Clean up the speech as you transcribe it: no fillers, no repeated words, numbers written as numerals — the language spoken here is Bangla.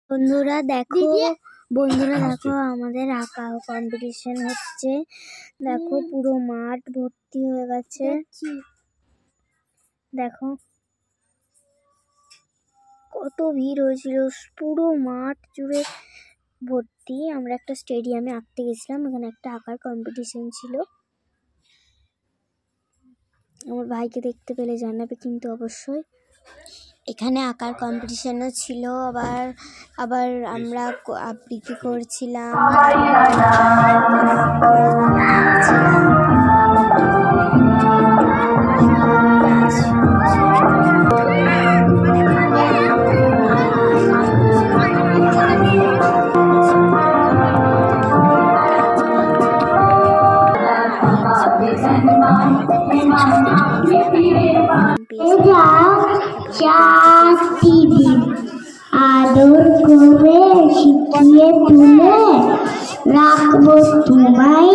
বন্ধুরা দেখো আমাদের আঁকা কম্পিটিশন হচ্ছে। দেখো পুরো মাঠ ভর্তি হয়ে গেছে। দেখো কত ভিড় হয়েছিল, পুরো মাঠ জুড়ে ভর্তি। আমরা একটা স্টেডিয়ামে আঁকতে গেছিলাম, এখানে একটা আঁকার কম্পিটিশন ছিল। আমার ভাইকে দেখতে পেলে জানাবে কিন্তু অবশ্যই। এখানে আঁকার কম্পিটিশনও ছিল, আবার আমরা আবৃত্তি করছিলাম। আদর করে শিখিয়ে তুলে রাখবো তোমায়